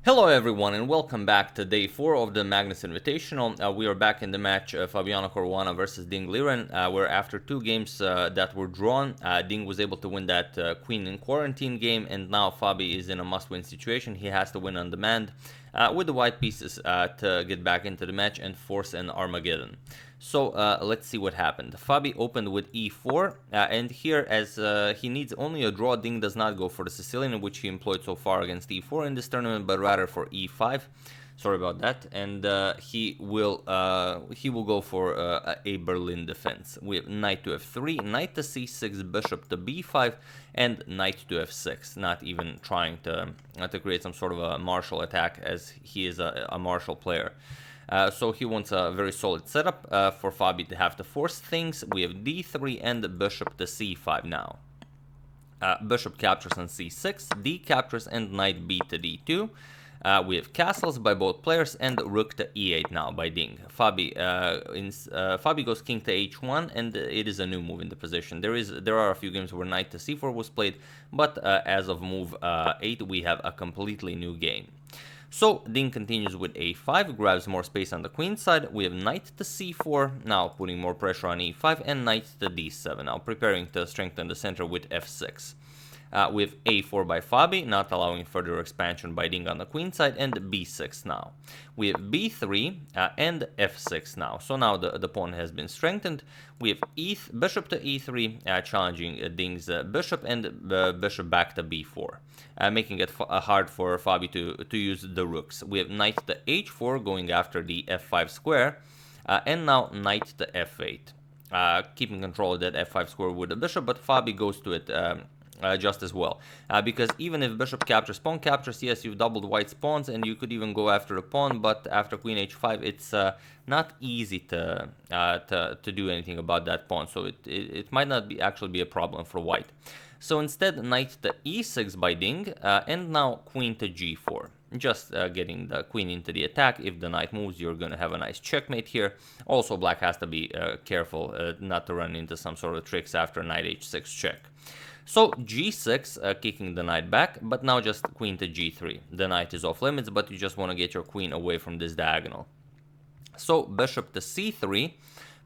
Hello everyone and welcome back to day 4 of the Magnus Invitational. We are back in the match Fabiano Caruana versus Ding Liren, where after 2 games that were drawn, Ding was able to win that Queen in Quarantine game, and now Fabi is in a must-win situation. He has to win on demand with the white pieces to get back into the match and force an Armageddon. So let's see what happened. Fabi opened with e4, and here as he needs only a draw, Ding does not go for the Sicilian, which he employed so far against e4 in this tournament, but rather for e5. Sorry about that. And he will go for a Berlin defense. We have knight to f3, knight to c6, bishop to b5, and knight to f6. Not even trying to create some sort of a martial attack, as he is a martial player. So he wants a very solid setup for Fabi to have to force things. We have d3 and bishop to c5 now. Bishop captures on c6, d captures and knight b to d2. We have castles by both players and rook to e8 now by Ding. Fabi goes king to h1, and it is a new move in the position. There are a few games where knight to c4 was played, but as of move 8 we have a completely new game. So Ding continues with a5, grabs more space on the queen side. We have knight to c4, now putting more pressure on e5, and knight to d7, now preparing to strengthen the center with f6. We have a4 by Fabi, not allowing further expansion by Ding on the queen side, and b6 now. We have b3 and f6 now. So now the pawn has been strengthened. We have bishop to e3, challenging Ding's bishop, and bishop back to b4, making it hard for Fabi to use the rooks. We have knight to h4, going after the f5 square, and now knight to f8, keeping control of that f5 square with the bishop, but Fabi goes to it just as well, because even if bishop captures, pawn captures, yes, you've doubled white's pawns and you could even go after the pawn, but after queen h5 it's not easy to do anything about that pawn, so it might not actually be a problem for white. So instead, knight to e6 by Ding, and now queen to g4, just getting the queen into the attack. If the knight moves, you're going to have a nice checkmate here. Also, black has to be careful not to run into some sort of tricks after knight h6 check. So g6, kicking the knight back, but now just queen to g3. The knight is off limits, but you just want to get your queen away from this diagonal. So bishop to c3,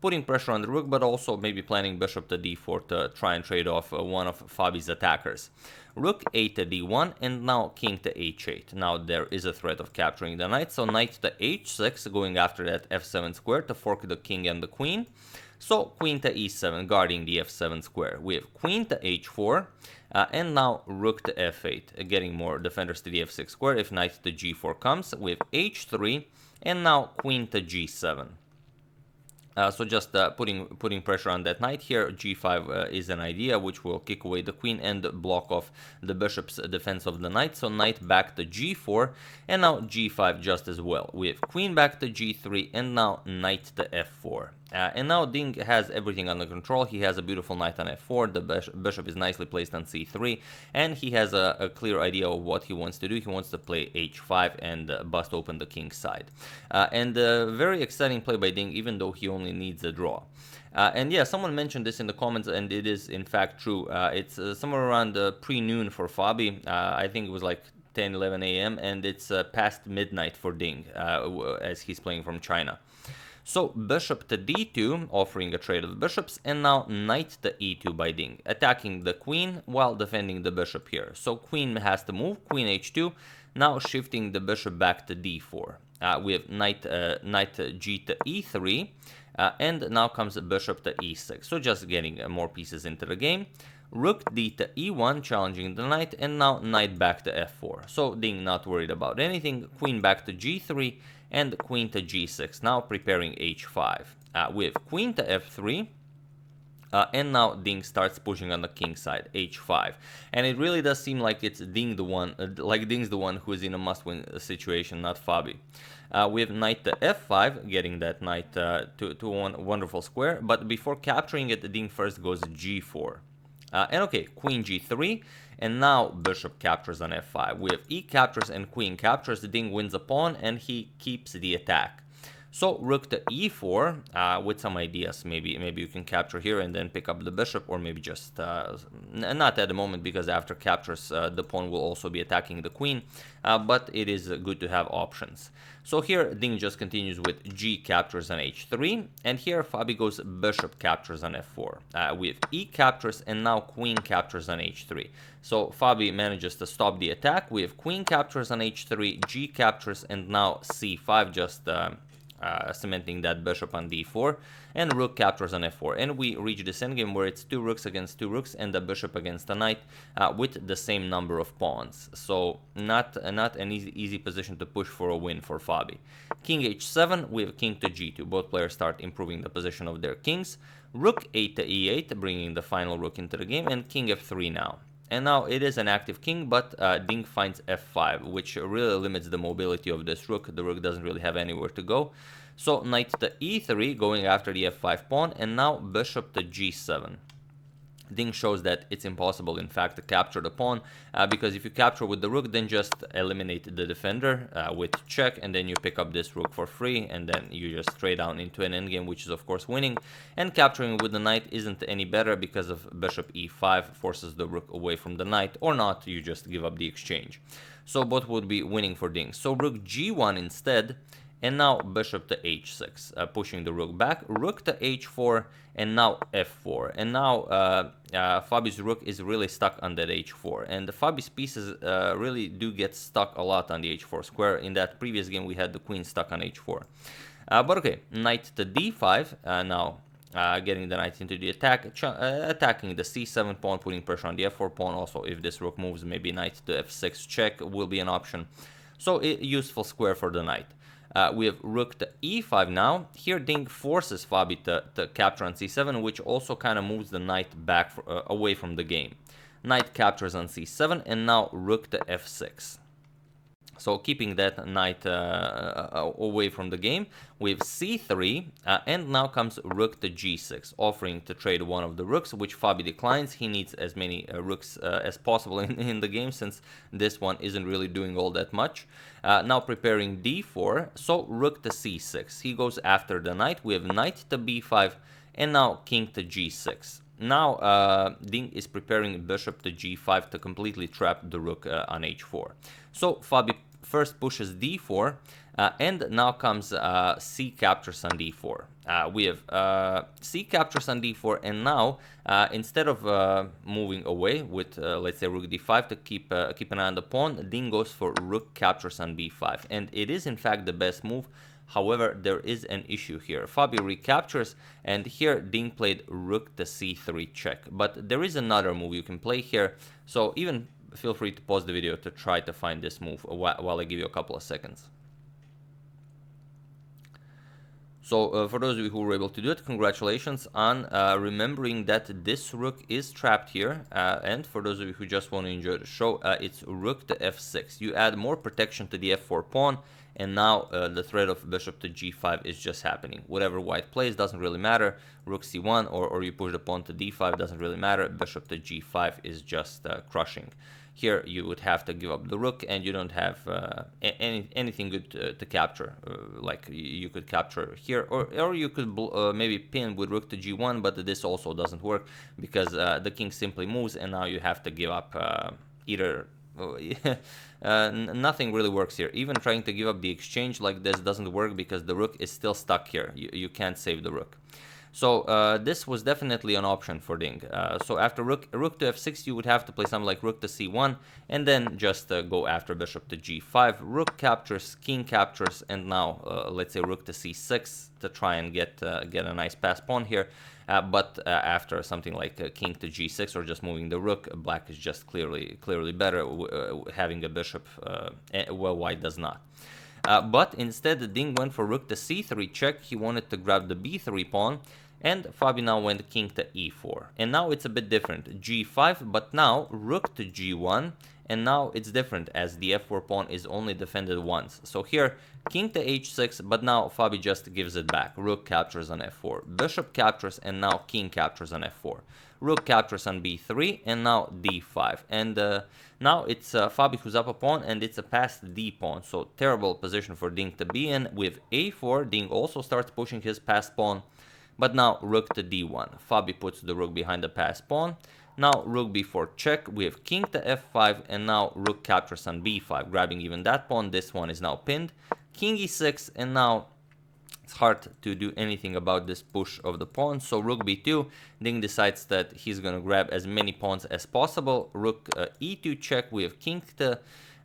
putting pressure on the rook, but also maybe planning bishop to d4 to try and trade off one of Fabi's attackers. Rook a to d1, and now king to h8. Now there is a threat of capturing the knight, so knight to h6, going after that f7 square to fork the king and the queen. So queen to e7, guarding the f7 square. We have queen to h4, and now rook to f8, getting more defenders to the f6 square if knight to g4 comes. We have h3, and now queen to g7. So just putting pressure on that knight here. g5 is an idea which will kick away the queen and block off the bishop's defense of the knight. So knight back to g4, and now g5 just as well. We have queen back to g3, and now knight to f4. And now Ding has everything under control. He has a beautiful knight on f4, the bishop is nicely placed on c3, and he has a clear idea of what he wants to do. He wants to play h5 and bust open the king's side. And a very exciting play by Ding, even though he only needs a draw. And yeah, someone mentioned this in the comments, and it is in fact true. It's somewhere around pre-noon for Fabi. I think it was like 10-11 a.m. and it's past midnight for Ding, as he's playing from China. So bishop to d2, offering a trade of bishops, and now knight to e2 by Ding, attacking the queen while defending the bishop here. So queen has to move, queen h2, now shifting the bishop back to d4. We have knight g to e3, and now comes bishop to e6, so just getting more pieces into the game. Rook d to e1, challenging the knight, and now knight back to f4. So Ding not worried about anything. Queen back to g3, and queen to g6, now preparing h5. We have queen to f3, and now Ding starts pushing on the king side, h5. And it really does seem like it's Ding the one, Ding's the one who is in a must-win situation, not Fabi. We have knight to f5, getting that knight to one wonderful square, but before capturing it, Ding first goes g4. And okay, queen g3, and now bishop captures on f5. We have e captures and queen captures. Ding wins a pawn, and he keeps the attack. So rook to e4 with some ideas. Maybe you can capture here and then pick up the bishop, or maybe just not at the moment, because after captures the pawn will also be attacking the queen, but it is good to have options. So here Ding just continues with g captures on h3, and here Fabi goes bishop captures on f4. We have e captures, and now queen captures on h3. So Fabi manages to stop the attack. We have queen captures on h3, g captures, and now c5 just cementing that bishop on d4, and rook captures on f4, and we reach this endgame where it's 2 rooks against 2 rooks and a bishop against a knight with the same number of pawns. So not an easy position to push for a win for Fabi. King h7, we have king to g2. Both players start improving the position of their kings. Rook 8 to e8, bringing the final rook into the game, and king f3 now. And now it is an active king, but Ding finds f5, which really limits the mobility of this rook. The rook doesn't really have anywhere to go. So knight to e3, going after the f5 pawn, and now bishop to g7. Ding shows that it's impossible, in fact, to capture the pawn, because if you capture with the rook, then just eliminate the defender with check, and then you pick up this rook for free, and then you just trade down into an endgame, which is of course winning. And capturing with the knight isn't any better, because of bishop e5 forces the rook away from the knight, or not, you just give up the exchange. So both would be winning for Ding. So rook g1 instead, and now bishop to h6, pushing the rook back, rook to h4, and now f4. And now Fabi's rook is really stuck on that h4, and Fabi's pieces really do get stuck a lot on the h4 square. In that previous game we had the queen stuck on h4. But okay, knight to d5, now getting the knight into the attack, attacking the c7 pawn, putting pressure on the f4 pawn. Also, if this rook moves, maybe knight to f6 check will be an option. So useful square for the knight. We have rook to e5 now. Here Ding forces Fabi to capture on c7, which also kind of moves the knight back away from the game. Knight captures on c7, and now rook to f6. So keeping that knight away from the game. We have c3, and now comes rook to g6, offering to trade one of the rooks, which Fabi declines. He needs as many rooks as possible in the game, since this one isn't really doing all that much. Now preparing d4, so rook to c6. He goes after the knight. We have knight to b5, and now king to g6. Now Ding is preparing bishop to g5 to completely trap the rook on h4. So Fabi first pushes d4, and now comes c captures on d4. We have c captures on d4, and now instead of moving away with let's say rook d5 to keep an eye on the pawn, Ding goes for rook captures on b5, and it is in fact the best move. However, there is an issue here. Fabi recaptures, and here Ding played rook to c3 check. But there is another move you can play here, so even feel free to pause the video to try to find this move while I give you a couple of seconds. So for those of you who were able to do it, congratulations on remembering that this rook is trapped here. And for those of you who just want to enjoy the show, it's rook to f6. You add more protection to the f4 pawn, and now the threat of bishop to g5 is just happening. Whatever white plays doesn't really matter. Rook c1 or you push the pawn to d5 doesn't really matter. Bishop to g5 is just crushing. Here you would have to give up the rook, and you don't have anything good to capture. Like you could capture here, or you could maybe pin with rook to g1, but this also doesn't work because the king simply moves, and now you have to give up either. Nothing really works here. Even trying to give up the exchange like this doesn't work because the rook is still stuck here. You can't save the rook. So this was definitely an option for Ding. So after rook to f6, you would have to play something like rook to c1, and then just go after bishop to g5. Rook captures, king captures, and now let's say rook to c6 to try and get a nice pass pawn here. But after something like king to g6 or just moving the rook, black is just clearly better having a bishop, well, white does not. But instead, Ding went for rook to c3 check. He wanted to grab the b3 pawn, and Fabi now went king to e4. And now it's a bit different. g5, but now rook to g1, and now it's different as the f4 pawn is only defended once. So here, king to h6, but now Fabi just gives it back. Rook captures on f4. Bishop captures, and now king captures on f4. rook captures on b3, and now d5. And now it's Fabi who's up a pawn, and it's a passed d pawn, so terrible position for Ding to be in. With a4, Ding also starts pushing his passed pawn, but now rook to d1. Fabi puts the rook behind the passed pawn. Now rook b4 check, we have king to f5, and now rook captures on b5, grabbing even that pawn. This one is now pinned. King e6, and now it's hard to do anything about this push of the pawn. So rook b2, Ding decides that he's going to grab as many pawns as possible. Rook e2 check, we have king to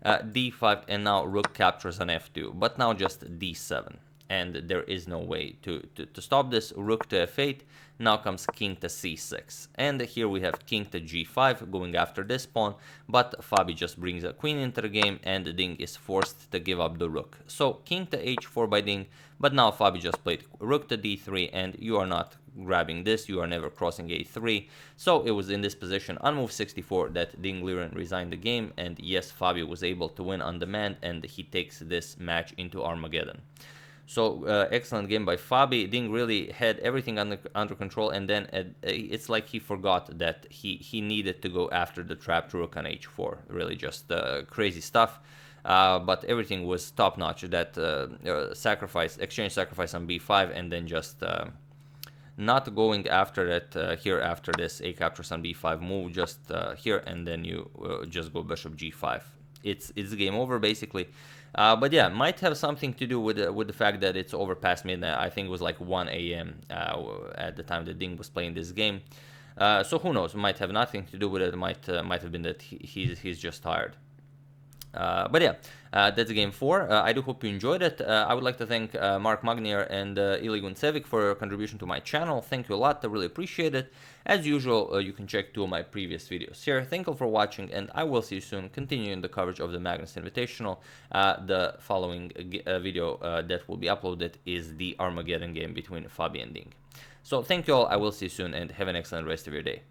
d5, and now rook captures on f2, but now just d7. And there is no way to stop this. Rook to f8, now comes king to c6. And here we have king to g5 going after this pawn, but Fabi just brings a queen into the game, and Ding is forced to give up the rook. So king to h4 by Ding, but now Fabi just played rook to d3, and you are not grabbing this, you are never crossing a3. So it was in this position on move 64 that Ding Liren resigned the game, and yes, Fabi was able to win on demand, and he takes this match into Armageddon. So excellent game by Fabi. Ding really had everything under control, and then it's like he forgot that he needed to go after the trapped rook on h4. Really just crazy stuff. But everything was top notch. That exchange sacrifice on b5, and then just not going after that here after this a captures on b5 move, just here, and then you just go bishop g5. It's game over basically. But yeah, might have something to do with the fact that it's over past midnight. I think it was like 1 a.m. At the time that Ding was playing this game. So who knows? Might have nothing to do with it. Might have been that he's just tired. But yeah, that's game 4. I do hope you enjoyed it. I would like to thank Mark Magnier and Iligun Sevic for your contribution to my channel. Thank you a lot. I really appreciate it. As usual, you can check 2 of my previous videos here. Thank you for watching, and I will see you soon, continuing the coverage of the Magnus Invitational. The following video that will be uploaded is the Armageddon game between Fabi and Ding. So thank you all. I will see you soon, and have an excellent rest of your day.